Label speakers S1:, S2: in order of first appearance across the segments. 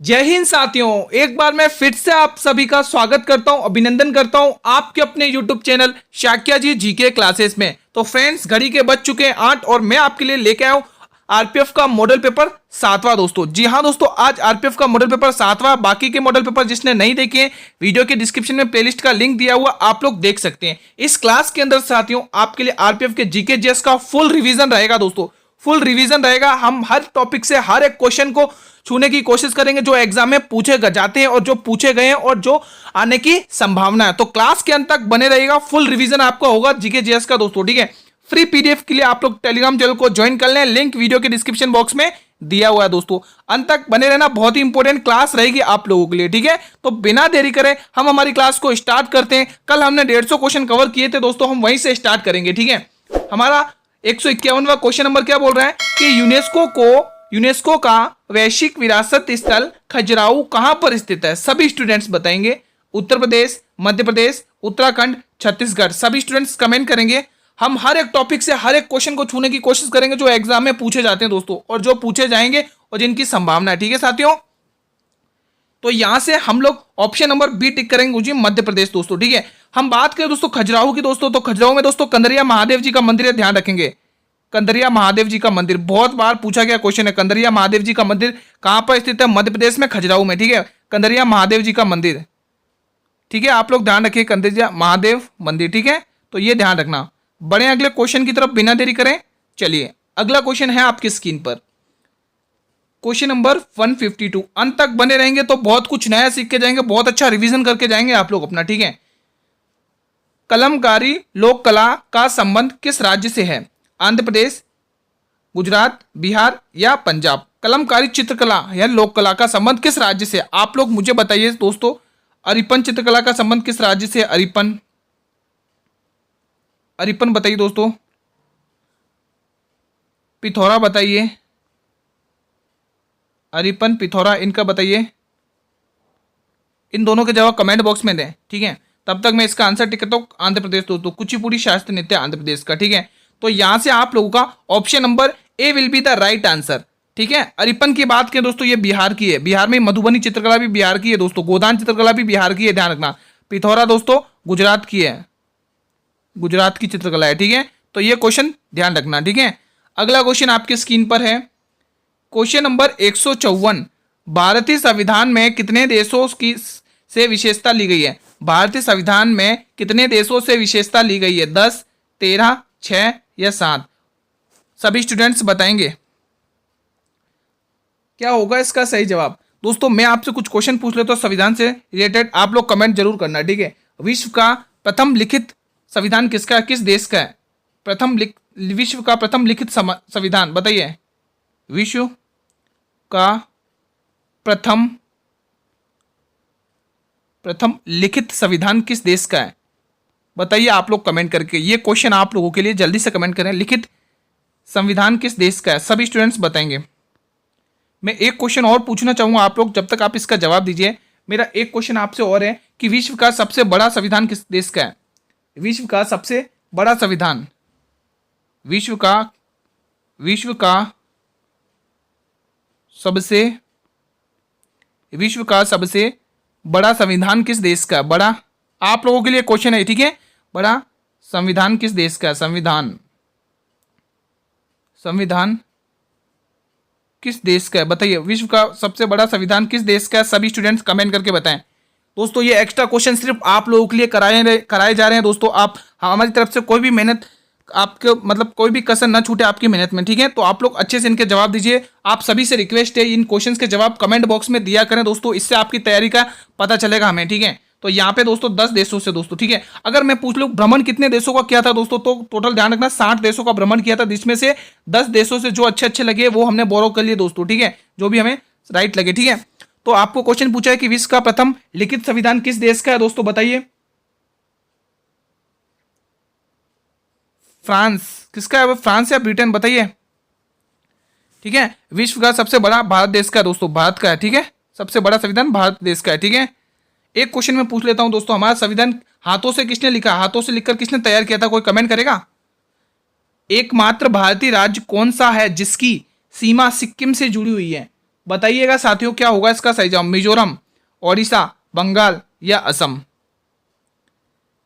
S1: जय हिंद साथियों, एक बार मैं फिर से आप सभी का स्वागत करता हूं, अभिनंदन करता हूं आपके अपने YouTube चैनल शाक्या जी जीके क्लासेस में। तो फ्रेंड्स, घड़ी के बज चुके हैं 8 और मैं आपके लिए लेके आया हूं आरपीएफ का मॉडल पेपर 7वां दोस्तों। जी हां दोस्तों, आज आरपीएफ का मॉडल पेपर 7वां। बाकी के मॉडल पेपर जिसने नहीं देखे हैं, वीडियो के डिस्क्रिप्शन में प्लेलिस्ट का लिंक दिया हुआ, आप लोग देख सकते हैं। इस क्लास के अंदर साथियों आपके लिए आरपीएफ के जीके जीएस का फुल रिवीजन रहेगा दोस्तों, फुल रिवीजन रहेगा। हम हर टॉपिक से हर एक क्वेश्चन को छूने की कोशिश करेंगे जो एग्जाम में पूछे जाते हैं और जो पूछे गए हैं और जो आने की संभावना है। तो क्लास के अंत तक बने रहिएगा, फुल रिवीजन आपका होगा जीके जीएस का दोस्तों, ठीक है। फ्री पीडीएफ के लिए आप लोग टेलीग्राम चैनल को ज्वाइन कर लें, लिंक वीडियो के डिस्क्रिप्शन बॉक्स में दिया हुआ है दोस्तों। अंत तक बने रहना, बहुत ही इंपॉर्टेंट क्लास रहेगी आप लोगों के लिए, ठीक है। तो बिना देरी करे हम हमारी क्लास को स्टार्ट करते हैं। कल हमने 150 क्वेश्चन कवर किए थे दोस्तों, हम वहीं से स्टार्ट करेंगे, ठीक है। हमारा 151वां क्वेश्चन नंबर क्या बोल रहा है कि यूनेस्को का वैश्विक विरासत स्थल खजुराहो कहां पर स्थित है। सभी स्टूडेंट्स बताएंगे। उत्तर प्रदेश, मध्य प्रदेश, उत्तराखंड, छत्तीसगढ़। सभी स्टूडेंट्स कमेंट करेंगे। हम हर एक टॉपिक से हर एक क्वेश्चन को छूने की कोशिश करेंगे जो एग्जाम में पूछे जाते हैं दोस्तों, और जो पूछे जाएंगे और जिनकी संभावना है, ठीक है साथियों। तो यहां से हम लोग ऑप्शन नंबर बी टिक करेंगे जी, मध्य प्रदेश दोस्तों, ठीक है। हम बात करें दोस्तों खजुराहो की दोस्तों, तो खजुराहो में दोस्तों कंदरिया महादेव जी का मंदिर है, ध्यान रखेंगे। कंदरिया महादेव जी का मंदिर बहुत बार पूछा गया क्वेश्चन है। कंदरिया महादेव जी का मंदिर कहां पर स्थित है? मध्य प्रदेश में खजुराहो में, ठीक है। कंदरिया महादेव जी का मंदिर, ठीक है, आप लोग ध्यान रखिए, कंदरिया महादेव मंदिर, ठीक है। तो ये ध्यान रखना। बढ़े अगले क्वेश्चन की तरफ बिना देरी करें। चलिए अगला क्वेश्चन है आपकी स्क्रीन पर, क्वेश्चन नंबर 152। अंत तक बने रहेंगे तो बहुत कुछ नया सीख के जाएंगे, बहुत अच्छा रिवीजन करके जाएंगे आप लोग अपना, ठीक है। कलमकारी लोक कला का संबंध किस राज्य से है? आंध्र प्रदेश, गुजरात, बिहार या पंजाब। कलमकारी चित्रकला या लोक कला का संबंध किस राज्य से? आप लोग मुझे बताइए दोस्तों। अरिपन चित्रकला का संबंध किस राज्य से? अरिपन बताइए दोस्तों। पिथौरा बताइए, अरिपन, पिथौरा, इनका बताइए। इन दोनों के जवाब कमेंट बॉक्स में दें, ठीक है। तब तक मैं इसका आंसर टिक करता हूं। आंध्र प्रदेश दोस्तों, कुचिपुड़ी शास्त्रीय नृत्य आंध्र प्रदेश का, ठीक है। तो यहां से आप लोगों का option number A will be the right answer, ठीक है। अरिपन की बात करें दोस्तों, ये बिहार की है। बिहार में मधुबनी चित्रकला भी बिहार की है दोस्तों, गोदान चित्रकला भी बिहार की है, ध्यान रखना। पिथौरा दोस्तों गुजरात की है, गुजरात की चित्रकला है, ठीक है। तो ये क्वेश्चन ध्यान रखना, ठीक है। अगला क्वेश्चन आपकी स्क्रीन पर है, क्वेश्चन नंबर 154। भारतीय संविधान में कितने देशों की से विशेषता ली गई है? भारतीय संविधान में कितने देशों से विशेषता ली गई है? 10, 13, 6 या 7? सभी स्टूडेंट्स बताएंगे क्या होगा इसका सही जवाब। दोस्तों मैं आपसे कुछ क्वेश्चन पूछ लेता हूं संविधान से रिलेटेड, आप लोग कमेंट जरूर करना, ठीक है। विश्व का प्रथम लिखित संविधान किसका, किस देश का है? विश्व का प्रथम लिखित संविधान बताइए। विश्व का प्रथम लिखित संविधान किस देश का है? बताइए आप लोग कमेंट करके। ये क्वेश्चन आप लोगों के लिए, जल्दी से कमेंट करें। लिखित संविधान किस देश का है? सभी स्टूडेंट्स बताएंगे। मैं एक क्वेश्चन और पूछना चाहूंगा आप लोग, जब तक आप इसका जवाब दीजिए। मेरा एक क्वेश्चन आपसे और है कि विश्व का सबसे बड़ा संविधान किस देश का है? विश्व का सबसे बड़ा संविधान, विश्व का सबसे बड़ा संविधान किस देश का? बड़ा, आप लोगों के लिए क्वेश्चन है, ठीक है। बड़ा संविधान किस देश का? संविधान किस देश का है? बताइए, विश्व का सबसे बड़ा संविधान किस देश का है? सभी स्टूडेंट्स कमेंट करके बताएं दोस्तों। ये एक्स्ट्रा क्वेश्चन सिर्फ आप लोगों के लिए कराए जा रहे हैं दोस्तों। आप हमारी तरफ से कोई भी मेहनत, आपके मतलब कोई भी कसर ना छूटे आपकी मेहनत में, ठीक है। तो आप लोग अच्छे से इनके जवाब दीजिए। आप सभी से रिक्वेस्ट है, इन क्वेश्चंस के जवाब कमेंट बॉक्स में दिया करें दोस्तों, इससे आपकी तैयारी का पता चलेगा हमें, ठीक है। तो यहाँ पे दोस्तों 10 देशों से दोस्तों, ठीक है। अगर मैं पूछ लूँ भ्रमण कितने देशों का किया था दोस्तों, तो टोटल ध्यान रखना 60 देशों का भ्रमण किया था, जिसमें से 10 देशों से जो अच्छे लगे वो हमने बोरो कर लिए दोस्तों, ठीक है, जो भी हमें राइट लगे, ठीक है। तो आपको क्वेश्चन पूछा है कि विश्व का प्रथम लिखित संविधान किस देश का है दोस्तों, बताइए। फ्रांस, किसका है? फ्रांस या ब्रिटेन, बताइए, ठीक है। विश्व का सबसे बड़ा भारत देश का है दोस्तों, भारत का है, ठीक है। सबसे बड़ा संविधान भारत देश का है, ठीक है। एक क्वेश्चन मैं पूछ लेता हूं दोस्तों, हमारा संविधान हाथों से किसने लिखा? हाथों से लिखकर किसने तैयार किया था? कोई कमेंट करेगा। एकमात्र भारतीय राज्य कौन सा है जिसकी सीमा सिक्किम से जुड़ी हुई है? बताइएगा साथियों क्या होगा इसका सही जवाब। मिजोरम, ओडिशा, बंगाल या असम,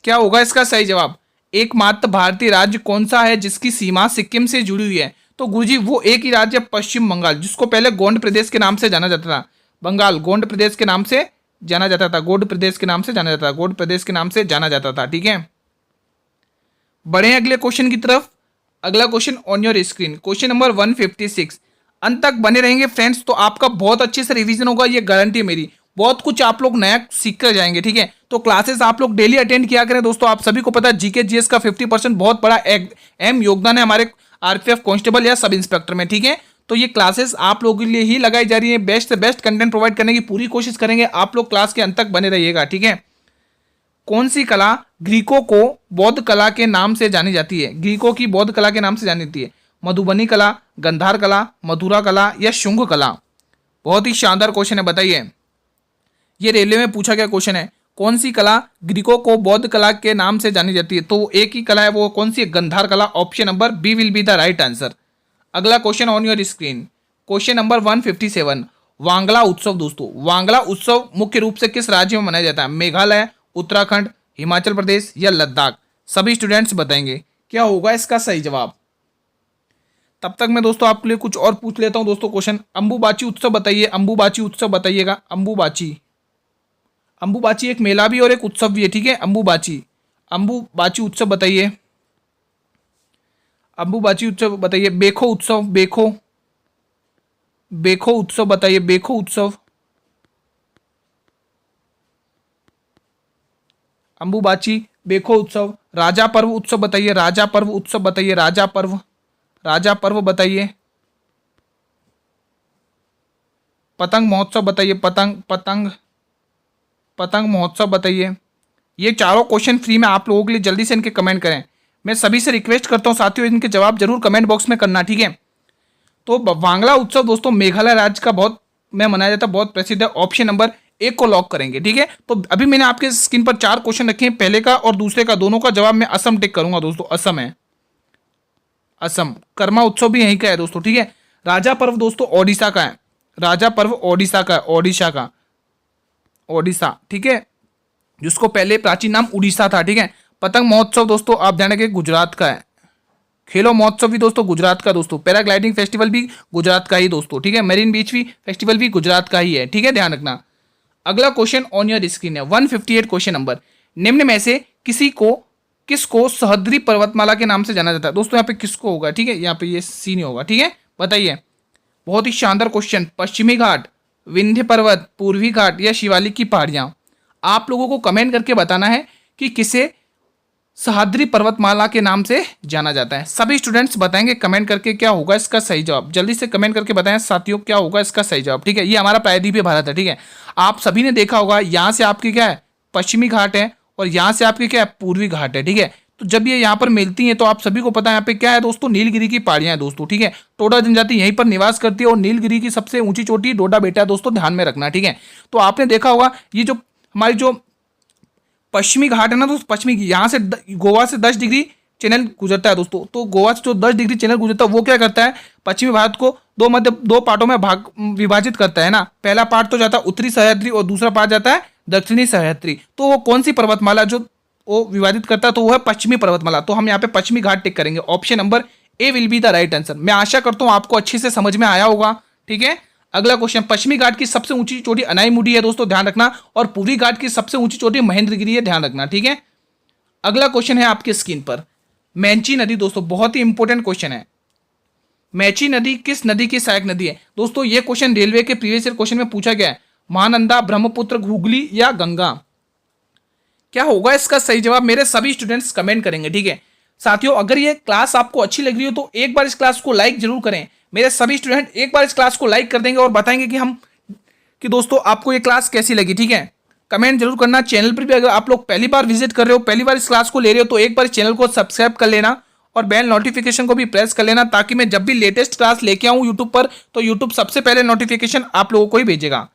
S1: क्या होगा इसका सही जवाब। एकमात्र भारतीय राज्य कौन सा है जिसकी सीमा सिक्किम से जुड़ी हुई है। तो गुरुजी वो एक ही राज्य पश्चिम बंगाल, जिसको पहले गोंड प्रदेश के नाम से जाना जाता था। बंगाल गोंड प्रदेश के नाम से जाना जाता था, गोंड प्रदेश के नाम से जाना जाता था, गोंड प्रदेश के नाम से जाना जाता था। ठीक है, बढ़े अगले क्वेश्चन की तरफ। अगला question on your screen, question number 156। अंत तक बने रहेंगे फ्रेंड्स तो आपका बहुत अच्छे से रिवीजन होगा, ये गारंटी मेरी। बहुत कुछ आप लोग नया सीख कर जाएंगे। ठीक है, तो क्लासेस आप लोग डेली अटेंड किया करें दोस्तों। आप सभी को पता है जीके जीएस का 50% बहुत बड़ा अहम योगदान है हमारे आरपीएफ कांस्टेबल या सब इंस्पेक्टर में। ठीक है, तो ये क्लासेस आप लोगों के लिए ही लगाई जा रही है। बेस्ट से बेस्ट कंटेंट प्रोवाइड करने की पूरी कोशिश करेंगे। आप लोग क्लास के अंत तक बने रहिएगा। ठीक है, कौन सी कला ग्रीकों को बौद्ध कला के नाम से जानी जाती है। ग्रीकों की बौद्ध कला के नाम से जानी जाती है। मधुबनी कला, गंधार कला, मथुरा कला या शुंग कला। बहुत ही शानदार क्वेश्चन है, बताइए। ये रेलवे में पूछा गया क्वेश्चन है, कौन सी कला ग्रीकों को बौद्ध कला के नाम से जानी जाती है। तो एक ही कला है, वो कौन सी है, गंधार कला। Option number B will be the right answer. अगला question on your screen, question number 157। Wangala उत्सव दोस्तों, वांगला उत्सव मुख्य रूप से किस राज्य में मनाया जाता है। मेघालय, उत्तराखंड, हिमाचल प्रदेश या लद्दाख। सभी स्टूडेंट्स बताएंगे क्या होगा इसका सही जवाब। तब तक मैं दोस्तों आपके लिए कुछ और पूछ लेता हूं दोस्तों क्वेश्चन। अंबुबाची उत्सव बताइए, अंबुबाची उत्सव बताइएगा। अंबुबाची, अंबुबाची एक मेला भी और एक उत्सव भी है। ठीक है, अंबुबाची, अंबुबाची उत्सव बताइए। अंबुबाची उत्सव बताइए। बेखो उत्सव, बेखो, बेखो उत्सव बताइए। बेखो उत्सव, अंबुबाची, बेखो उत्सव। राजा पर्व उत्सव बताइए। राजा पर्व उत्सव बताइए। राजा पर्व, राजा पर्व बताइए। पतंग महोत्सव बताइए। पतंग, पतंग, पतंग महोत्सव बताइए। ये चारों क्वेश्चन फ्री में आप लोगों के लिए, जल्दी से इनके कमेंट करें। मैं सभी से रिक्वेस्ट करता हूं साथियों, इनके जवाब जरूर कमेंट बॉक्स में करना। ठीक है, तो वांगला उत्सव दोस्तों मेघालय राज्य का बहुत में मनाया जाता है, बहुत प्रसिद्ध है। ऑप्शन नंबर एक को लॉक करेंगे। ठीक है, तो अभी मैंने आपके स्क्रीन पर 4 क्वेश्चन रखे हैं, पहले का और दूसरे का, दोनों का जवाब मैं असम टिक करूंगा दोस्तों। असम है, असम। कर्मा उत्सव भी यहीं का है दोस्तों। ठीक है, राजा पर्व दोस्तों ओडिशा का है। राजा पर्व ओडिशा का है, ओडिशा का, ओडिशा। ठीक है, जिसको पहले प्राचीन नाम उड़ीसा था। ठीक है, पतंग महोत्सव दोस्तों आप ध्यान रखें गुजरात का है। खेलो महोत्सव भी दोस्तों गुजरात का दोस्तों। पैराग्लाइडिंग फेस्टिवल भी गुजरात का ही दोस्तों। ठीक है, मेरीन बीच भी फेस्टिवल भी गुजरात का ही है। ठीक है, ध्यान रखना। अगला क्वेश्चन ऑन योर स्क्रीन है 158 क्वेश्चन नंबर। निम्न में से किसको सह्याद्री पर्वतमाला के नाम से जाना जाता है। दोस्तों यहाँ पे किसको होगा। ठीक है, यहाँ पे ये सी नहीं होगा। ठीक है, बताइए। बहुत ही शानदार क्वेश्चन। पश्चिमी घाट, विंध्य पर्वत, पूर्वी घाट या शिवालिक की पहाड़ियां। आप लोगों को कमेंट करके बताना है कि किसे सह्याद्री पर्वतमाला के नाम से जाना जाता है। सभी स्टूडेंट्स बताएंगे कमेंट करके क्या होगा इसका सही जवाब। जल्दी से कमेंट करके बताएं साथियों क्या होगा इसका सही जवाब। ठीक है, ये हमारा प्रायद्वीपीय भारत है। ठीक है, आप सभी ने देखा होगा यहाँ से आपकी क्या है पश्चिमी घाट है और यहाँ से आपकी क्या है पूर्वी घाट है। ठीक है, तो जब ये यहाँ पर मिलती हैं तो आप सभी को पता है यहाँ पे क्या है दोस्तों, नीलगिरी की पहाड़ियां हैं दोस्तों। ठीक है, टोडा जनजाति यहीं पर निवास करती है और नीलगिरी की सबसे ऊंची चोटी डोडा बेटा है दोस्तों, ध्यान में रखना। ठीक है, तो आपने देखा होगा ये जो हमारी जो पश्चिमी घाट है ना दोस्तों, पश्चिमी यहाँ से गोवा से 10 डिग्री चैनल गुजरता है दोस्तों। तो गोवा से जो 10 डिग्री चैनल गुजरता है वो क्या करता है, पश्चिमी भारत को दो पार्टों में विभाजित करता है ना। पहला पार्ट तो जाता है उत्तरी सह्याद्री और दूसरा पार्ट जाता है दक्षिणी सह्याद्री। तो वो कौन सी पर्वतमाला जो वो विभाजित करता है, तो वो है पश्चिमी पर्वतमाला। तो हम यहाँ पे पश्चिमी घाट टिक करेंगे। Option number A will be the right answer. मैं आशा करता हूँ आपको अच्छे से समझ में आया होगा। ठीक है, अगला क्वेश्चन। पश्चिमी घाट की सबसे ऊंची चोटी अनाईमुडी है दोस्तों, ध्यान रखना। और पूर्वी घाट की सबसे ऊंची चोटी महेंद्रगिरी है, ध्यान रखना। ठीक है, अगला क्वेश्चन है आपकी स्क्रीन पर। मेची नदी दोस्तों बहुत ही इंपॉर्टेंट क्वेश्चन है। मेची नदी किस नदी की सहायक नदी है दोस्तों। ये क्वेश्चन रेलवे के प्रीवियस ईयर क्वेश्चन में पूछा गया है। महानंदा, ब्रह्मपुत्र, हुगली या गंगा। क्या होगा इसका सही जवाब, मेरे सभी स्टूडेंट्स कमेंट करेंगे। ठीक है साथियों, अगर ये क्लास आपको अच्छी लग रही हो तो एक बार इस क्लास को लाइक जरूर करें। मेरे सभी स्टूडेंट एक बार इस क्लास को लाइक कर देंगे और बताएंगे कि दोस्तों आपको ये क्लास कैसी लगी। ठीक है, कमेंट जरूर करना। चैनल पर भी अगर आप लोग पहली बार विजिट कर रहे हो, पहली बार इस क्लास को ले रहे हो, तो एक बार इस चैनल को सब्सक्राइब कर लेना और बेल नोटिफिकेशन को भी प्रेस कर लेना, ताकि मैं जब भी लेटेस्ट क्लास लेके आऊँ यूट्यूब पर तो यूट्यूब सबसे पहले नोटिफिकेशन आप लोगों को ही भेजेगा।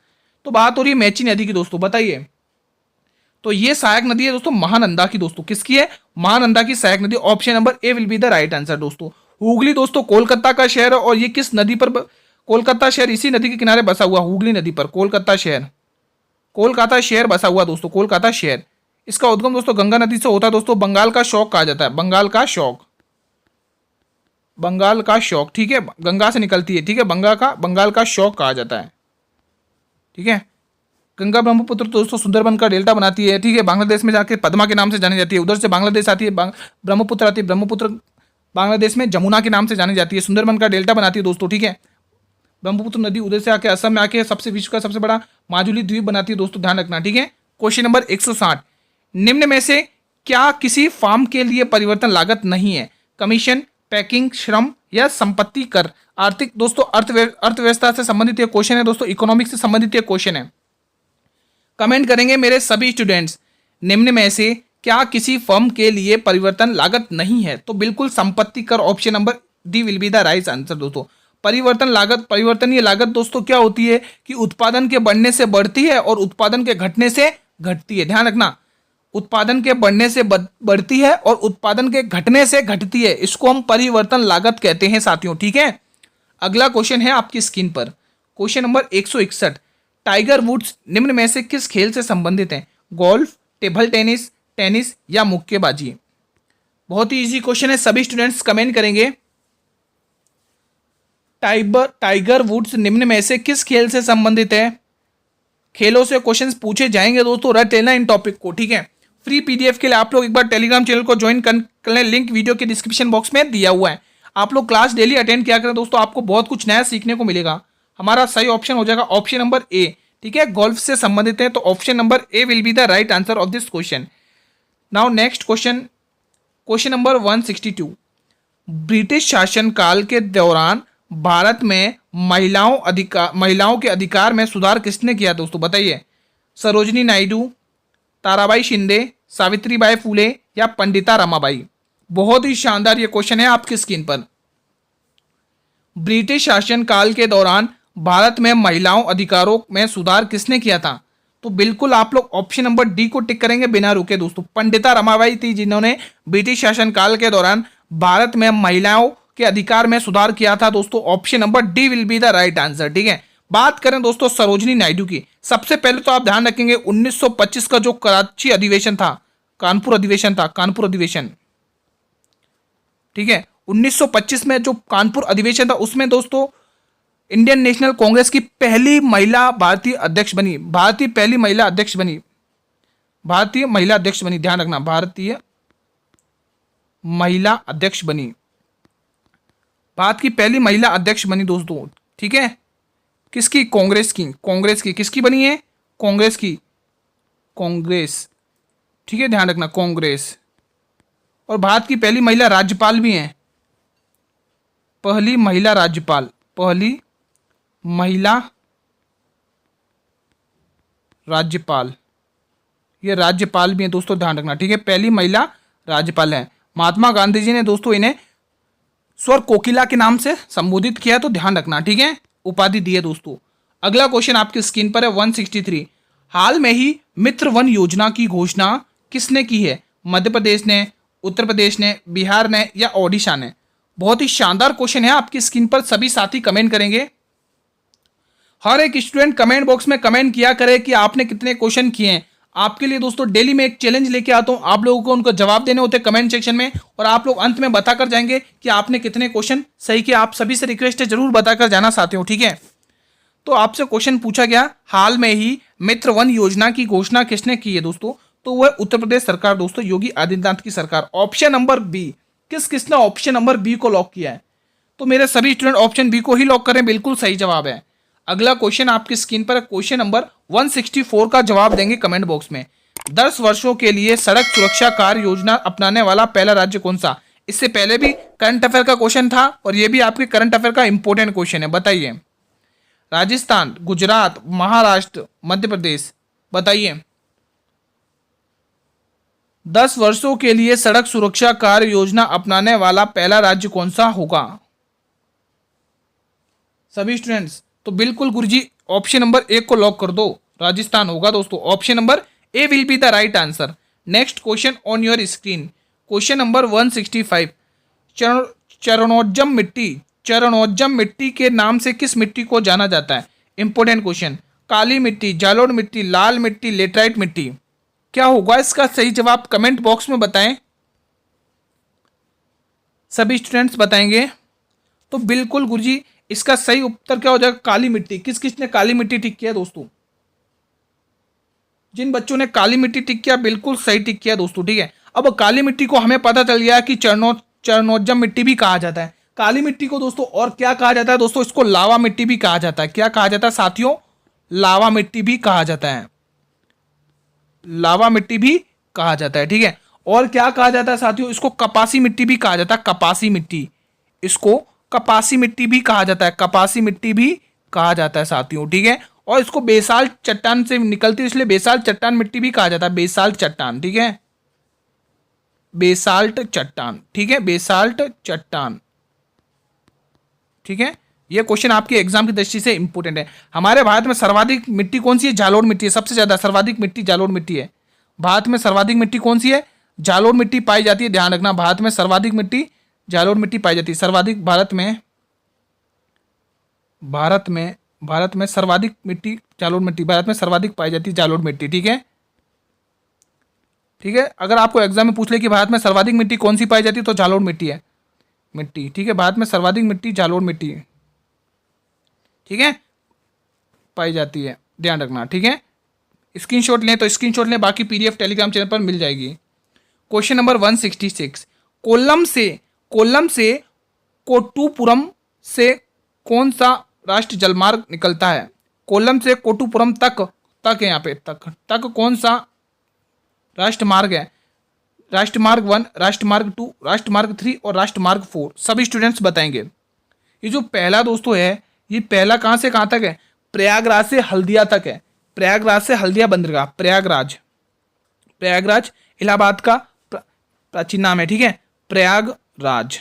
S1: तो बात हो रही है मेची नदी की दोस्तों, बताइए। तो ये सहायक नदी है दोस्तों महानंदा की दोस्तों। किसकी है, महानंदा की सहायक नदी। Option number A will be the right answer दोस्तों। हुगली दोस्तों कोलकाता का शहर है और ये किस नदी पर कोलकाता शहर इसी नदी के किनारे बसा हुआ, हुगली नदी पर कोलकाता शहर, कोलकाता शहर बसा हुआ दोस्तों, कोलकाता शहर। इसका उद्गम दोस्तों गंगा नदी से होता है दोस्तों, बंगाल का शौक कहा जाता है, बंगाल का शौक, बंगाल का शौक, ठीक है, गंगा से निकलती है, ठीक है, बंगाल का शौक कहा जाता है, ठीक है। गंगा ब्रह्मपुत्र तो दोस्तों सुंदरबन का डेल्टा बनाती है, ठीक है। बांग्लादेश में जाके पद्मा के नाम से जानी जाती है, उधर से बांग्लादेश आती है, ब्रह्मपुत्र आती है, ब्रह्मपुत्र बांग्लादेश में जमुना के नाम से जानी जाती है, सुंदरबन का डेल्टा बनाती है दोस्तों, ठीक है। ब्रह्मपुत्र नदी उधर से आके असम में आके सबसे विश्व का सबसे बड़ा माजुली द्वीप बनाती है दोस्तों, ध्यान रखना, ठीक है। क्वेश्चन नंबर 160, निम्न में से क्या किसी फॉर्म के लिए परिवर्तन लागत नहीं है? कमीशन, पैकिंग, श्रम या संपत्ति कर। आर्थिक दोस्तों अर्थव्यवस्था से संबंधित ये क्वेश्चन है दोस्तों, इकोनॉमिक्स से संबंधित ये क्वेश्चन है। कमेंट करेंगे मेरे सभी स्टूडेंट्स, निम्न में से क्या किसी फर्म के लिए परिवर्तन लागत नहीं है? तो बिल्कुल संपत्ति कर, option number D will be the right answer दोस्तों। परिवर्तनीय लागत दोस्तों क्या होती है कि उत्पादन के बढ़ने से बढ़ती है और उत्पादन के घटने से घटती है, ध्यान रखना, उत्पादन के बढ़ने से बढ़ती है और उत्पादन के घटने से घटती है, इसको हम परिवर्तन लागत कहते हैं साथियों, ठीक है। अगला क्वेश्चन है आपकी स्क्रीन पर, क्वेश्चन नंबर 161, टाइगर वुड्स निम्न में से किस खेल से संबंधित हैं? गोल्फ, टेबल टेनिस, टेनिस या मुक्केबाजी। बहुत ही इजी क्वेश्चन है, सभी स्टूडेंट्स कमेंट करेंगे। टाइगर वुड्स निम्न में से किस खेल से संबंधित है? खेलों से क्वेश्चंस पूछे जाएंगे दोस्तों, रट लेना इन टॉपिक को, ठीक है। फ्री पीडीएफ के लिए आप लोग एक बार टेलीग्राम चैनल को ज्वाइन कर लें, लिंक वीडियो के डिस्क्रिप्शन बॉक्स में दिया हुआ है। आप लोग क्लास डेली अटेंड किया करें दोस्तों, आपको बहुत कुछ नया सीखने को मिलेगा। हमारा सही ऑप्शन हो जाएगा ऑप्शन नंबर ए, ठीक है, गोल्फ से संबंधित है, तो option number A will be the right answer of this question. Now next question, question number 162, British शासनकाल के दौरान भारत में महिलाओं के अधिकार में सुधार किसने किया दोस्तों, बताइए। सरोजिनी नायडू, ताराबाई शिंदे, सावित्रीबाई फुले या पंडिता रमाबाई। बहुत ही शानदार ये क्वेश्चन है आपकी स्क्रीन पर। ब्रिटिश शासनकाल के दौरान भारत में महिलाओं अधिकारों में सुधार किसने किया था? तो बिल्कुल आप लोग ऑप्शन नंबर डी को टिक करेंगे बिना रुके दोस्तों, पंडिता रमाबाई थी जिन्होंने ब्रिटिश शासनकाल के दौरान भारत में महिलाओं के अधिकार में सुधार किया था दोस्तों, option number D will be the right answer, ठीक है। बात करें दोस्तों सरोजिनी नायडू की, सबसे पहले तो आप ध्यान रखेंगे 1925 का जो कराची अधिवेशन था, कानपुर अधिवेशन, ठीक है, 1925 में जो कानपुर अधिवेशन था उसमें दोस्तों इंडियन नेशनल कांग्रेस की पहली महिला भारतीय अध्यक्ष बनी, पहली महिला अध्यक्ष बनी, ध्यान रखना, भारतीय महिला अध्यक्ष बनी, भारत की पहली महिला अध्यक्ष बनी दोस्तों, ठीक है। किसकी? कांग्रेस की किसकी बनी है? कांग्रेस की, ठीक है, ध्यान रखना, कांग्रेस। और भारत की पहली महिला राज्यपाल भी हैं, पहली महिला राज्यपाल, ये राज्यपाल भी हैं दोस्तों, ध्यान रखना, ठीक है, पहली महिला राज्यपाल है। महात्मा गांधी जी ने दोस्तों इन्हें स्वर कोकिला के नाम से संबोधित किया, तो ध्यान रखना, ठीक है, उपाधि दी है दोस्तों। अगला क्वेश्चन आपकी स्क्रीन पर है 163, हाल में ही मित्र वन योजना की घोषणा किसने की है? मध्य प्रदेश ने, उत्तर प्रदेश ने, बिहार ने या ओडिशा ने। बहुत ही शानदार क्वेश्चन है आपकी स्क्रीन पर, सभी साथी कमेंट करेंगे। हर एक स्टूडेंट कमेंट बॉक्स में कमेंट किया करे कि आपने कितने क्वेश्चन किए हैं। आपके लिए दोस्तों डेली मैं एक चैलेंज लेके आता हूं, आप लोगों को उनको जवाब देने होते हैं कमेंट सेक्शन में, और आप लोग अंत में बताकर जाएंगे कि आपने कितने क्वेश्चन सही किए। आप सभी से रिक्वेस्ट है जरूर बताकर जाना साथियों, ठीक है। तो आपसे क्वेश्चन पूछा गया, हाल में ही मित्र वन योजना की घोषणा किसने की है दोस्तों? तो वह उत्तर प्रदेश सरकार दोस्तों, योगी आदित्यनाथ की सरकार। ऑप्शन नंबर बी, किसने ऑप्शन नंबर बी को लॉक किया है? तो मेरे सभी स्टूडेंट ऑप्शन बी को ही लॉक करें, बिल्कुल सही जवाब है। अगला क्वेश्चन आपकी स्क्रीन पर, क्वेश्चन नंबर 164 का जवाब देंगे कमेंट बॉक्स में। 10 वर्षों के लिए सड़क सुरक्षा कार्य योजना अपनाने वाला पहला राज्य कौन सा? इससे पहले भी करंट अफेयर का क्वेश्चन था और ये भी आपके करंट अफेयर का इंपॉर्टेंट क्वेश्चन है, बताइए। राजस्थान, गुजरात, महाराष्ट्र, मध्य प्रदेश, बताइए। 10 वर्षों के लिए सड़क सुरक्षा कार्य योजना अपनाने वाला पहला राज्य कौन सा होगा सभी स्टूडेंट्स? तो बिल्कुल गुरुजी ऑप्शन नंबर 1 को लॉक कर दो, राजस्थान होगा दोस्तों, option number A will be the right answer. Next question on your screen, question number 165, चरणोज्जम मिट्टी चरणोज्जम मिट्टी के नाम से किस मिट्टी को जाना जाता है? Important question. काली मिट्टी, जालोर मिट्टी, लाल मिट्टी, लेटराइट मिट्टी। क्या होगा इसका सही जवाब? कमेंट बॉक्स में बताएं। सभी स्टूडेंट्स बताएंगे। तो बिल्कुल गुरुजी इसका सही उत्तर क्या हो जाएगा? काली मिट्टी। किस किस ने काली मिट्टी टिक किया दोस्तों? जिन बच्चों ने काली मिट्टी टिक किया बिल्कुल सही टिक किया दोस्तों, ठीक है। अब काली मिट्टी को हमें पता चल गया कि चरणोज्जम मिट्टी भी कहा जाता है। काली मिट्टी को दोस्तों और क्या कहा जाता है दोस्तों? इसको लावा मिट्टी भी कहा जाता है। क्या कहा जाता है साथियों? लावा मिट्टी भी कहा जाता है। लावा मिट्टी भी कहा जाता है, ठीक है। और क्या कहा जाता है साथियों? इसको कपासी मिट्टी भी कहा जाता है। कपासी मिट्टी, इसको कपासी मिट्टी भी कहा जाता है। कपासी मिट्टी भी कहा जाता है साथियों, ठीक है। और इसको बेसाल्ट चट्टान से निकलती है, इसलिए बेसाल्ट चट्टान मिट्टी भी कहा जाता है। बेसाल्ट चट्टान, ठीक है। बेसाल्ट चट्टान, ठीक है। बेसाल्ट चट्टान, ठीक है। ये क्वेश्चन आपके एग्जाम की दृष्टि से इंपॉर्टेंट है। हमारे भारत में सर्वाधिक मिट्टी कौन सी है? जालोर मिट्टी है। सबसे ज्यादा सर्वाधिक मिट्टी जालोर मिट्टी है। भारत में सर्वाधिक मिट्टी कौन सी है? जालोर मिट्टी पाई जाती है। ध्यान रखना, भारत में सर्वाधिक मिट्टी जालोर मिट्टी पाई जाती है। सर्वाधिक भारत में सर्वाधिक मिट्टी जालोर मिट्टी, भारत में सर्वाधिक पाई जाती है जालोर मिट्टी, ठीक है। ठीक है, अगर आपको एग्जाम में पूछ ले कि भारत में सर्वाधिक मिट्टी कौन सी पाई जाती है तो जालोर मिट्टी है। मिट्टी, ठीक है। भारत में सर्वाधिक मिट्टी जालोर मिट्टी है, ठीक है, पाई जाती है। ध्यान रखना, ठीक है। स्क्रीनशॉट लें तो स्क्रीनशॉट लें, बाकी पीडीएफ टेलीग्राम चैनल पर मिल जाएगी। क्वेश्चन नंबर 166, कोल्लम से कोट्टुपुरम से कौन सा राष्ट्रीय जलमार्ग निकलता है? कोल्लम से कोट्टुपुरम तक है, यहाँ पे तक कौन सा राष्ट्रमार्ग है? राष्ट्रमार्ग 1, राष्ट्रमार्ग 2, राष्ट्रमार्ग 3 और राष्ट्रमार्ग 4। सभी स्टूडेंट्स बताएंगे। ये जो पहला दोस्तों है, ये पहला कहाँ से कहाँ तक है? प्रयागराज से हल्दिया तक है। प्रयागराज से हल्दिया बंदरगाह, प्रयागराज इलाहाबाद का प्राचीन नाम है, ठीक है, प्रयागराज।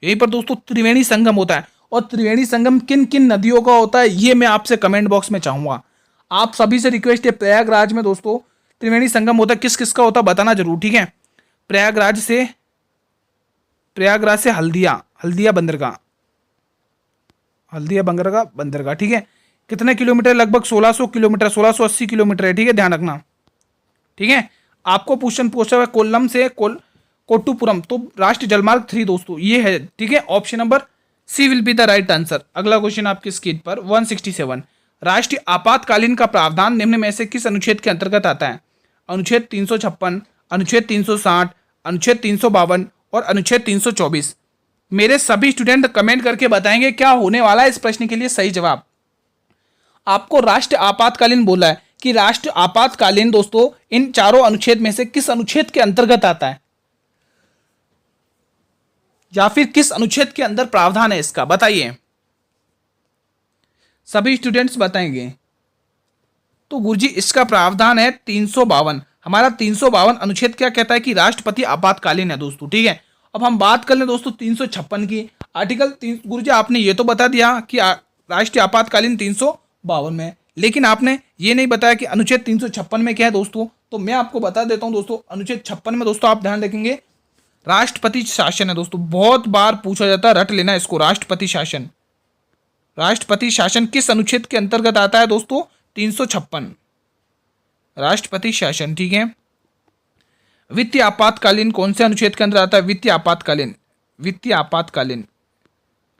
S1: यहीं पर दोस्तों त्रिवेणी संगम होता है। और त्रिवेणी संगम किन किन नदियों का होता है ये मैं आपसे कमेंट बॉक्स में चाहूंगा। आप सभी से रिक्वेस्ट है, प्रयागराज में दोस्तों त्रिवेणी संगम होता है, किस किस का होता है बताना जरूर, ठीक है। प्रयागराज से हल्दिया बंदरगाह, ठीक है। कितने किलोमीटर? लगभग 1600 किलोमीटर, 1680 किलोमीटर है, ठीक है। ध्यान रखना, ठीक है। आपको क्वेश्चन पूछा हुआ कोल्लम से कोट्टुपुरम, तो राष्ट्रीय जलमार्ग 3 दोस्तों ये है, ठीक है। Option number C will be the right answer. अगला क्वेश्चन आपकी स्क्रीन पर 167, राष्ट्रीय आपातकालीन का प्रावधान निम्न में से किस अनुच्छेद के अंतर्गत आता है? अनुच्छेद 356, अनुच्छेद 360, अनुच्छेद 352 और अनुच्छेद 324। मेरे सभी स्टूडेंट कमेंट करके बताएंगे क्या होने वाला है इस प्रश्न के लिए सही जवाब। आपको राष्ट्रीय आपातकालीन बोला है कि राष्ट्रीय आपातकालीन दोस्तों इन चारों अनुच्छेद में से किस अनुच्छेद के अंतर्गत आता है, या फिर किस अनुच्छेद के अंदर प्रावधान है इसका, बताइए। सभी स्टूडेंट्स बताएंगे। तो गुरुजी इसका प्रावधान है 352। हमारा 352 अनुच्छेद क्या कहता है कि राष्ट्रपति आपातकालीन है दोस्तों, ठीक है। अब हम बात कर लें दोस्तों 356 की। आर्टिकल 3, गुरुजी आपने ये तो बता दिया कि राष्ट्रीय आपातकालीन 352 में, लेकिन आपने ये नहीं बताया कि अनुच्छेद 356 में क्या है दोस्तों। तो मैं आपको बता देता हूं दोस्तों, अनुच्छेद 56 में दोस्तों आप ध्यान रखेंगे राष्ट्रपति शासन है दोस्तों। बहुत बार पूछा जाता है, रट लेना इसको, राष्ट्रपति शासन। राष्ट्रपति शासन किस अनुच्छेद के अंतर्गत आता है दोस्तों? 356, राष्ट्रपति शासन, ठीक है। वित्तीय आपातकालीन कौन से अनुच्छेद के अंदर आता है? वित्तीय आपातकालीन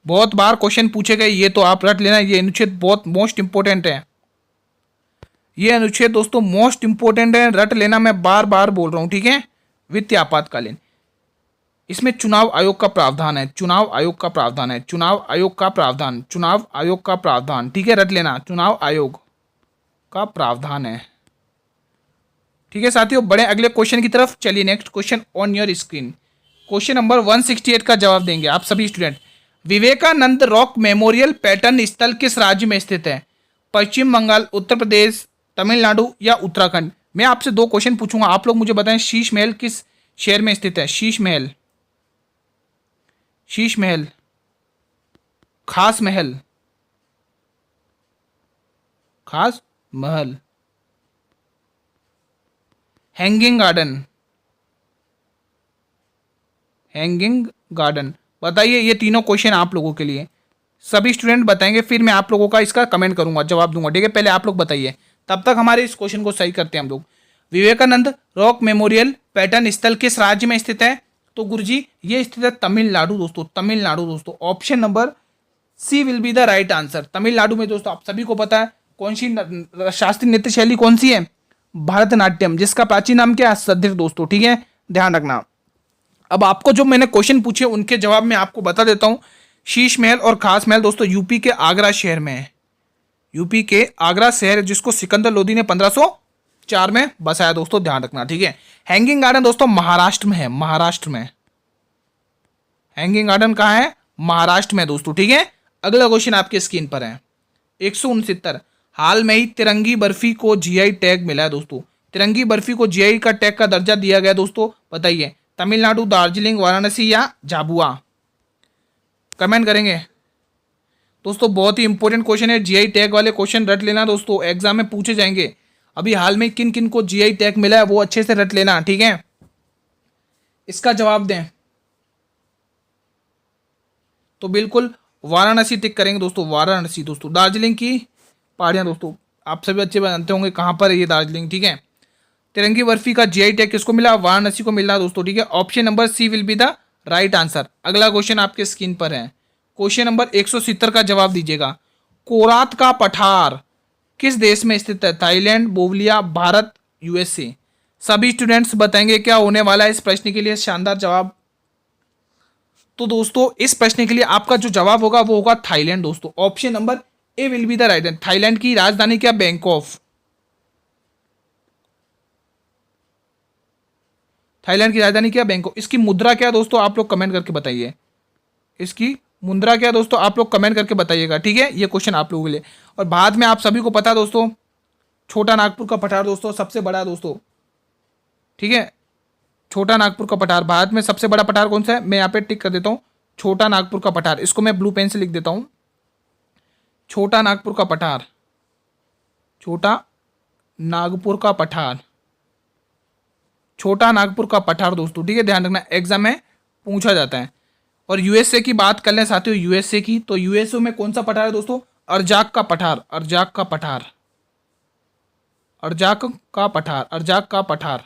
S1: बहुत बार क्वेश्चन पूछे गए, ये तो आप रट लेना। ये अनुच्छेद बहुत मोस्ट इंपोर्टेंट है। ये अनुच्छेद दोस्तों मोस्ट इंपोर्टेंट है, रट लेना, मैं बार बार बोल रहा हूं, ठीक है। वित्तीय आपातकालीन, इसमें चुनाव आयोग का प्रावधान है, चुनाव आयोग का प्रावधान, ठीक है, रट लेना, चुनाव आयोग का प्रावधान है, ठीक है साथियों। बड़े अगले क्वेश्चन की तरफ चलिए। Next question on your screen, question number 168 का जवाब देंगे आप सभी स्टूडेंट। विवेकानंद रॉक मेमोरियल पर्यटन स्थल किस राज्य में स्थित है? पश्चिम बंगाल, उत्तर प्रदेश, तमिलनाडु या उत्तराखंड? मैं आपसे 2 क्वेश्चन पूछूंगा, आप लोग मुझे बताएं शीश महल किस शहर में स्थित है? शीश महल, खास महल, हैंगिंग गार्डन, बताइए, ये तीनों क्वेश्चन आप लोगों के लिए, सभी स्टूडेंट बताएंगे, फिर मैं आप लोगों का इसका कमेंट करूंगा, जवाब दूंगा, ठीक है। पहले आप लोग बताइए, तब तक हमारे इस क्वेश्चन को सही करते हैं हम लोग। विवेकानंद रॉक मेमोरियल पर्यटन स्थल किस राज्य में स्थित है? तो गुरुजी ये स्थित है तमिलनाडु दोस्तों, तमिलनाडु दोस्तों। Option number C will be the right answer. Tamil Nadu में दोस्तों आप सभी को पता है कौन सी शास्त्रीय नृत्य शैली कौन सी है? भरतनाट्यम, जिसका प्राचीन नाम क्या है? सदृश दोस्तों, ठीक है, ध्यान रखना। अब आपको जो मैंने क्वेश्चन पूछे उनके जवाब में आपको बता देता हूं। शीश महल और खास महल दोस्तों यूपी के आगरा शहर में है, यूपी के आगरा शहर, जिसको सिकंदर लोदी ने 1504 में बसाया दोस्तों, ध्यान रखना, ठीक है। हैंगिंग गार्डन दोस्तों महाराष्ट्र में है, महाराष्ट्र में। हैंगिंग गार्डन कहाँ है? महाराष्ट्र में दोस्तों, ठीक है। अगला क्वेश्चन आपके स्क्रीन पर है 169। हाल में ही तिरंगी बर्फी को जीआई टैग मिला है दोस्तों। तिरंगी बर्फी को जीआई का टैग का दर्जा दिया गया दोस्तों, बताइए तमिलनाडु, दार्जिलिंग, वाराणसी या झाबुआ? कमेंट करेंगे दोस्तों। बहुत ही इंपॉर्टेंट क्वेश्चन है, जीआई टैग वाले क्वेश्चन रट लेना दोस्तों, एग्जाम में पूछे जाएंगे। अभी हाल में किन किन को जीआई टैग मिला है वो अच्छे से रट लेना, ठीक है। इसका जवाब दें तो बिल्कुल वाराणसी टिक करेंगे दोस्तों, वाराणसी दोस्तों। दार्जिलिंग की पहाड़ियां दोस्तों आप सभी अच्छे जानते होंगे कहां पर है ये दार्जिलिंग, ठीक है। तिरंगी बर्फी का जीआई टैग किसको मिला? वाराणसी को मिला दोस्तों, ठीक है। Option number C will be the right answer. अगला क्वेश्चन आपके स्क्रीन पर है, क्वेश्चन नंबर 170 का जवाब दीजिएगा। कोरात का पठार किस देश में स्थित है? Thailand, Bolivia, Bharat, USA? सभी स्टूडेंट्स बताएंगे क्या होने वाला है इस प्रश्न के लिए शानदार जवाब। तो दोस्तों इस प्रश्न के लिए आपका जो जवाब होगा वो होगा थाईलैंड दोस्तों। Option number A will be the right answer. Thailand की राजधानी क्या? बैंकॉक। थाईलैंड की राजधानी क्या? बैंकॉक। इसकी मुद्रा क्या दोस्तों? आप लोग कमेंट करके बताइए, इसकी मुद्रा क्या दोस्तों? आप लोग कमेंट करके बताइएगा, ठीक है। ये क्वेश्चन आप लोगों के लिए। और बाद में आप सभी को पता दोस्तों, छोटा नागपुर का पठार दोस्तों सबसे बड़ा दोस्तों, ठीक है। छोटा नागपुर का पठार, भारत में सबसे बड़ा पठार कौन सा है? मैं यहाँ पे टिक कर देता हूँ, छोटा नागपुर का पठार। इसको मैं ब्लू पेन से लिख देता हूँ, छोटा नागपुर का पठार, छोटा नागपुर का पठार, छोटा नागपुर का पठार दोस्तों, ठीक है। ध्यान रखना, एग्जाम में पूछा जाता है। और यूएसए की बात कर लें साथियों, यूएसए की, तो यूएसए में कौन सा पठार है दोस्तों? अर्जाक का पठार, अर्जाक का पठार, अर्जाक का पठार, अर्जाक का पठार।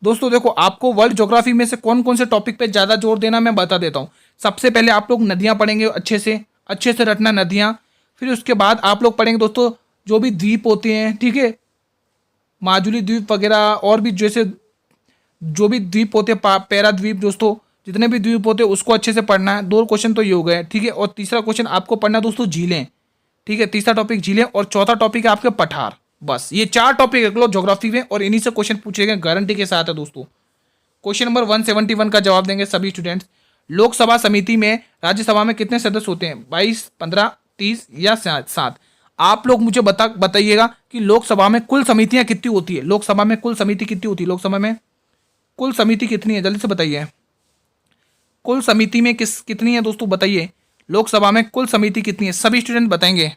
S1: दोस्तों देखो, आपको वर्ल्ड ज्योग्राफी में से कौन कौन से टॉपिक पे ज़्यादा जोर देना मैं बता देता हूँ। सबसे पहले आप लोग नदियाँ पढ़ेंगे, अच्छे से रटना नदियाँ। फिर उसके बाद आप लोग पढ़ेंगे दोस्तों जो भी द्वीप होते हैं, ठीक है, माजुली द्वीप वगैरह, और भी जैसे जो भी द्वीप होते हैं, पैरा द्वीप दोस्तों, जितने भी द्वीप होते हैं उसको अच्छे से पढ़ना है। 2 क्वेश्चन तो ये हो गए, ठीक है। और तीसरा क्वेश्चन आपको पढ़ना है दोस्तों झीलें, ठीक है। तीसरा टॉपिक झीलें, और चौथा टॉपिक है आपके पठार। बस ये 4 टॉपिक रख लो ज्योग्राफी में, और इन्हीं से क्वेश्चन पूछे गए गारंटी के साथ है दोस्तों। क्वेश्चन नंबर 171 का जवाब देंगे सभी स्टूडेंट्स। लोकसभा समिति में राज्यसभा में कितने सदस्य होते हैं? 22, 15, 30 या 7? आप लोग मुझे बताइएगा कि लोकसभा में कुल समितियां कितनी होती है? लोकसभा में कुल समिति कितनी होती है? लोकसभा में कुल समिति कितनी है? जल्दी से बताइए, कुल समिति में कितनी है दोस्तों? बताइए, लोकसभा में कुल समिति कितनी है? सभी स्टूडेंट बताएंगे।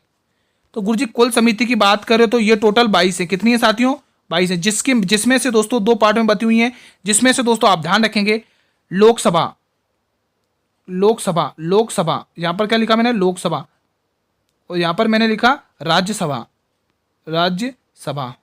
S1: तो गुरुजी कुल समिति की बात करें तो ये टोटल 22 है। कितनी है साथियों? 22 है, जिसमें से दोस्तों 2 पार्ट में बती हुई हैं, जिसमें से दोस्तों आप ध्यान रखेंगे लोकसभा, लोकसभा, लोकसभा, यहां पर क्या लिखा मैंने? लोकसभा। और यहां पर मैंने लिखा राज्यसभा, राज्यसभा,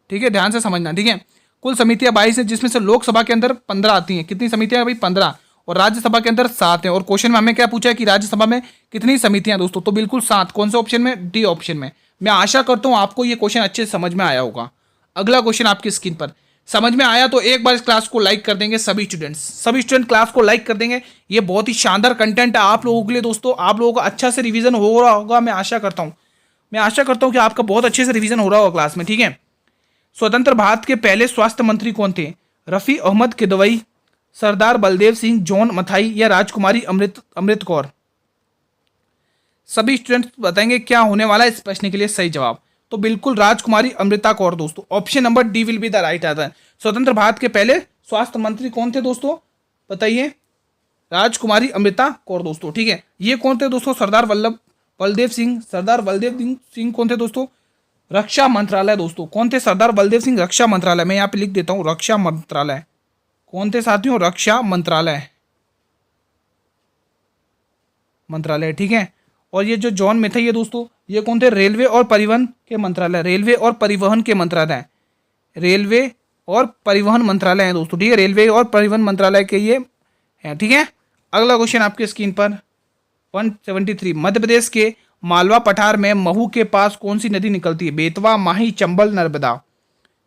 S1: ठीक है। ध्यान से समझना, ठीक है। कुल समितियां 22 है, जिसमें से लोकसभा के अंदर 15 आती हैं। कितनी समितियां भाई? 15। और राज्यसभा के अंदर 7 है। और क्वेश्चन में हमें क्या पूछा है कि राज्यसभा में कितनी समितियां दोस्तों? तो बिल्कुल 7। कौन से ऑप्शन में? डी ऑप्शन में। मैं आशा करता हूं आपको ये क्वेश्चन अच्छे से समझ में आया होगा। अगला क्वेश्चन आपकी स्क्रीन पर। समझ में आया तो एक बार इस क्लास को लाइक कर देंगे सभी स्टूडेंट्स, सभी स्टूडेंट क्लास को लाइक कर देंगे। ये बहुत ही शानदार कंटेंट है आप लोगों के लिए दोस्तों। आप लोगों का अच्छा से रिवीजन हो रहा होगा, मैं आशा करता हूं कि आपका बहुत अच्छे से रिवीजन हो रहा होगा क्लास में, ठीक है। स्वतंत्र भारत के पहले स्वास्थ्य मंत्री कौन थे? रफी अहमद किदवई, सरदार बलदेव सिंह, जॉन मथाई या राजकुमारी अमृत कौर? सभी स्टूडेंट्स बताएंगे क्या होने वाला है इस प्रश्न के लिए सही जवाब। तो बिल्कुल राजकुमारी अमृता कौर दोस्तों। Option number D will be the right answer. स्वतंत्र भारत के पहले स्वास्थ्य मंत्री कौन थे दोस्तों? बताइए, राजकुमारी अमृता कौर दोस्तों, ठीक है। ये कौन थे दोस्तों? सरदार बलदेव सिंह। सरदार बलदेव सिंह कौन थे दोस्तों? रक्षा मंत्रालय दोस्तों। कौन थे? सरदार बलदेव सिंह, रक्षा मंत्रालय। मैं यहाँ पे लिख देता हूँ, रक्षा मंत्रालय। कौन थे साथियों? रक्षा मंत्रालय, ठीक है। और ये जो जॉन मैथाई है दोस्तों, ये कौन थे? रेलवे और परिवहन के मंत्रालय, रेलवे और परिवहन के मंत्रालय, रेलवे और परिवहन मंत्रालय है दोस्तों, ठीक है। रेलवे और परिवहन मंत्रालय के ये है, ठीक है। अगला क्वेश्चन आपके स्क्रीन पर 173, मध्य प्रदेश के मालवा पठार में महू के पास कौन सी नदी निकलती है? बेतवा, माही, चंबल, नर्मदा।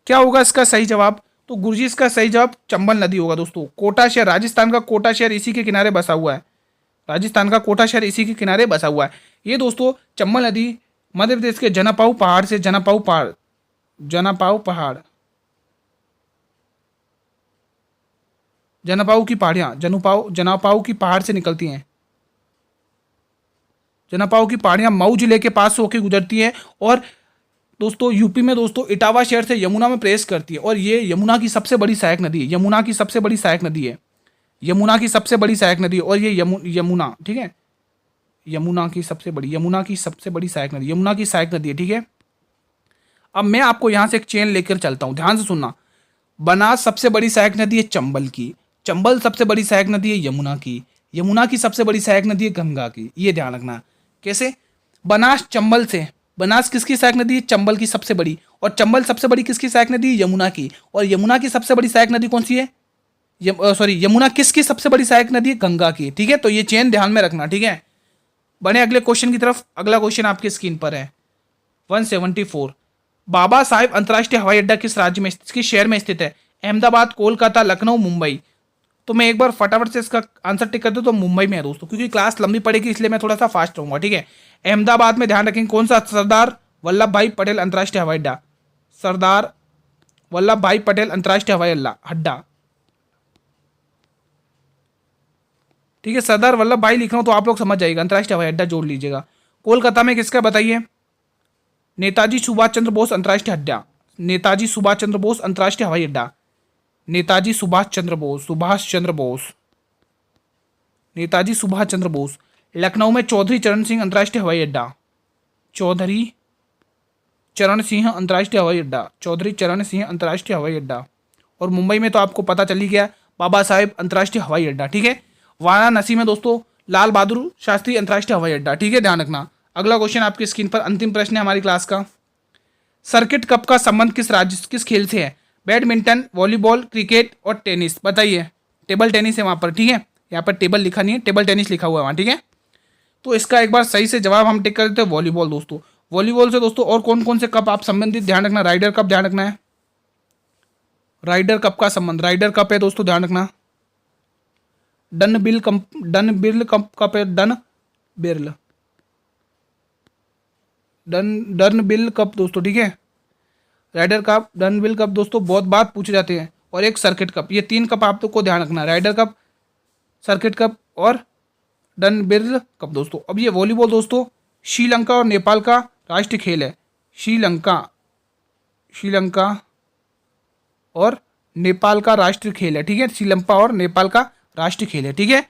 S1: क्या होगा इसका सही जवाब? तो गुरुजी इसका सही जवाब चंबल नदी होगा दोस्तों। कोटा शहर, राजस्थान का कोटा शहर इसी के किनारे बसा हुआ है, राजस्थान का कोटा शहर इसी के किनारे बसा हुआ है। ये दोस्तों चंबल नदी मध्य प्रदेश के जनापाऊ पहाड़ से, जनापाऊ पहाड़, जनापाऊ की पहाड़ियाँ, जनापाऊ की पहाड़ से निकलती हैं। जनापाऊ की पहाड़ियाँ मऊ जिले के पास से होकर गुजरती हैं और दोस्तों यूपी में दोस्तों इटावा शहर से यमुना में प्रवेश करती है। और ये यमुना की सबसे बड़ी सहायक नदी है, यमुना की सबसे बड़ी सहायक नदी है, यमुना की सबसे बड़ी सहायक नदी है। और ये यमुना, ठीक है, यमुना की सबसे बड़ी सहायक नदी, यमुना की सहायक नदी है, ठीक है। अब मैं आपको यहाँ से एक चेन लेकर चलता हूँ, ध्यान से सुनना। बनास सबसे बड़ी सहायक नदी है चंबल की, चंबल सबसे बड़ी सहायक नदी है यमुना की, यमुना की सबसे बड़ी सहायक नदी है गंगा की। ये ध्यान रखना। कैसे? बनास चंबल से, बनास किसकी सहायक नदी है? चंबल की सबसे बड़ी। और चंबल सबसे बड़ी किसकी सहायक नदी है? यमुना की। और यमुना की सबसे बड़ी सहायक नदी कौन सी है? यमुना किसकी सबसे बड़ी सहायक नदी है? गंगा की, ठीक है। तो ये चेन ध्यान में रखना, ठीक है। बने अगले क्वेश्चन की तरफ। अगला क्वेश्चन आपकी स्क्रीन पर है 174, बाबा साहेब अंतर्राष्ट्रीय हवाई अड्डा किस राज्य में, किस शहर में स्थित है? अहमदाबाद, कोलकाता, लखनऊ, मुंबई। तो मैं एक बार फटाफट से इसका आंसर टिक कर दूं तो मुंबई में है दोस्तों, क्योंकि क्लास लंबी पड़ेगी इसलिए मैं थोड़ा सा फास्ट रहूंगा, ठीक है। अहमदाबाद में ध्यान रखेंगे कौन सा? सरदार वल्लभ भाई पटेल अंतर्राष्ट्रीय हवाई अड्डा, सरदार वल्लभ भाई पटेल अंतर्राष्ट्रीय हवाई अड्डा, ठीक है। सरदार वल्लभ भाई लिख रहा हूं तो आप लोग समझ जाइएगा, अंतर्राष्ट्रीय हवाई अड्डा जोड़ लीजिएगा। कोलकाता में किसका बताइए? नेताजी सुभाष चंद्र बोस अंतर्राष्ट्रीय अड्डा, नेताजी सुभाष चंद्र बोस अंतर्राष्ट्रीय हवाई अड्डा, नेताजी सुभाष चंद्र बोस, नेताजी सुभाष चंद्र बोस। लखनऊ में चौधरी चरण सिंह अंतर्राष्ट्रीय हवाई अड्डा, चौधरी चरण सिंह अंतर्राष्ट्रीय हवाई अड्डा, चौधरी चरण सिंह अंतर्राष्ट्रीय हवाई अड्डा। और मुंबई में तो आपको पता चल ही गया, बाबा साहेब अंतर्राष्ट्रीय हवाई अड्डा, ठीक है। वाराणसी में दोस्तों लाल बहादुर शास्त्री अंतर्राष्ट्रीय हवाई अड्डा, ठीक है, ध्यान रखना। अगला क्वेश्चन आपकी स्क्रीन पर, अंतिम प्रश्न है हमारी क्लास का। सर्किट कप का संबंध किस खेल से है? बैडमिंटन, वॉलीबॉल, क्रिकेट और टेनिस। बताइए। टेबल टेनिस है वहां पर, ठीक है। यहाँ पर टेबल लिखा नहीं है, टेबल टेनिस लिखा हुआ है वहां, ठीक है। तो इसका एक बार सही से जवाब हम टिक कर देते हैं वॉलीबॉल दोस्तों। वॉलीबॉल से दोस्तों और कौन कौन से कप आप संबंधित ध्यान रखना? राइडर कप ध्यान रखना है, राइडर कप का संबंध, राइडर कप है दोस्तों, ध्यान रखना। डन बिल कप है, डन बिल कप दोस्तों, ठीक है। Ryder Cup, Dunhill Cup दोस्तों बहुत बार पूछे जाते हैं। और एक सर्किट कप, ये 3 कप आप लोग को ध्यान रखना है, राइडर कप, सर्किट कप और डन बिल कप दोस्तों। अब ये वॉलीबॉल दोस्तों श्रीलंका और नेपाल का राष्ट्रीय खेल है, श्रीलंका और नेपाल का राष्ट्रीय खेल है, ठीक है। श्रीलंका और नेपाल का राष्ट्रीय खेल है, ठीक है।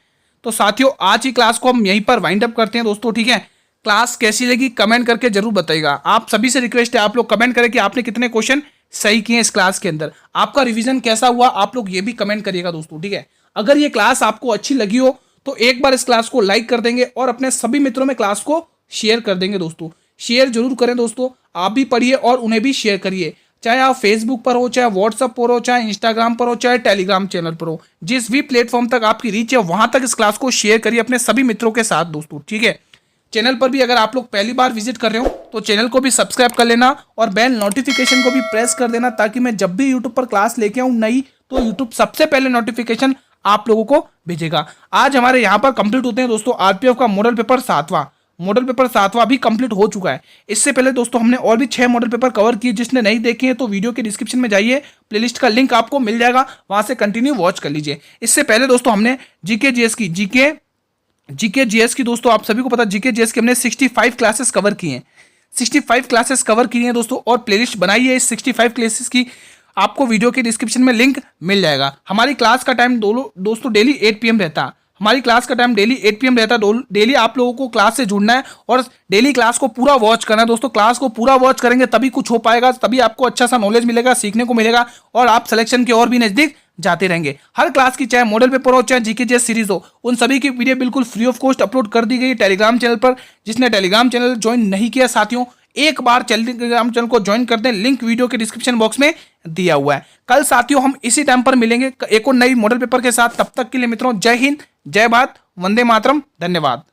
S1: तो साथियों आज की क्लास को हम यहीं पर वाइंड अप करते हैं दोस्तों, ठीक है। क्लास कैसी लगी कमेंट करके जरूर बताइएगा। आप सभी से रिक्वेस्ट है, आप लोग कमेंट करें कि आपने कितने क्वेश्चन सही किए इस क्लास के अंदर, आपका रिवीजन कैसा हुआ, आप लोग ये भी कमेंट करिएगा दोस्तों, ठीक है। अगर ये क्लास आपको अच्छी लगी हो तो एक बार इस क्लास को लाइक कर देंगे और अपने सभी मित्रों में क्लास को शेयर कर देंगे दोस्तों। शेयर जरूर करें दोस्तों, आप भी पढ़िए और उन्हें भी शेयर करिए, चाहे आप फेसबुक पर हो, चाहे व्हाट्सएप पर हो, चाहे इंस्टाग्राम पर हो, चाहे टेलीग्राम चैनल पर हो, जिस भी प्लेटफॉर्म तक आपकी रीच है वहां तक इस क्लास को शेयर करिए अपने सभी मित्रों के साथ दोस्तों, ठीक है। चैनल पर भी अगर आप लोग पहली बार विजिट कर रहे हो तो चैनल को भी सब्सक्राइब कर लेना और बेल नोटिफिकेशन को भी प्रेस कर देना, ताकि मैं जब भी यूट्यूब पर क्लास लेके आऊं नई तो यूट्यूब सबसे पहले नोटिफिकेशन आप लोगों को भेजेगा। आज हमारे यहाँ पर कंप्लीट होते हैं दोस्तों आरपीएफ का मॉडल पेपर 7वां भी कंप्लीट हो चुका है। इससे पहले दोस्तों हमने और भी 6 मॉडल पेपर कवर किए, जिसने नहीं देखे हैं तो वीडियो के डिस्क्रिप्शन में जाइए, प्लेलिस्ट का लिंक आपको मिल जाएगा, वहां से कंटिन्यू वॉच कर लीजिए। इससे पहले दोस्तों हमने जीके जीएस की दोस्तों आप सभी को पता, जीके जीएस की हमने 65 क्लासेस कवर की हैं, 65 क्लासेस कवर की हैं दोस्तों, और प्लेलिस्ट बनाई है इस 65 क्लासेस की, आपको वीडियो के डिस्क्रिप्शन में लिंक मिल जाएगा। हमारी क्लास का टाइम दोस्तों डेली 8 PM रहता है, हमारी क्लास का टाइम डेली 8 PM रहता है। डेली आप लोगों को क्लास से जुड़ना है और डेली क्लास को पूरा वॉच करना है दोस्तों। क्लास को पूरा वॉच करेंगे तभी कुछ हो पाएगा, तभी आपको अच्छा सा नॉलेज मिलेगा, सीखने को मिलेगा और आप सिलेक्शन के और भी नजदीक जाते रहेंगे। हर क्लास की चाहे मॉडल पेपर हो चाहे जीके जेएस सीरीज हो, उन सभी की वीडियो बिल्कुल फ्री ऑफ कॉस्ट अपलोड कर दी गई टेलीग्राम चैनल पर। जिसने टेलीग्राम चैनल ज्वाइन नहीं किया साथियों, एक बार टेलीग्राम चैनल को ज्वाइन कर दें, लिंक वीडियो के डिस्क्रिप्शन बॉक्स में दिया हुआ है। कल साथियों हम इसी टाइम पर मिलेंगे एक और नई मॉडल पेपर के साथ। तब तक के लिए मित्रों, जय हिंद, जय भारत, वंदे मातरम, धन्यवाद।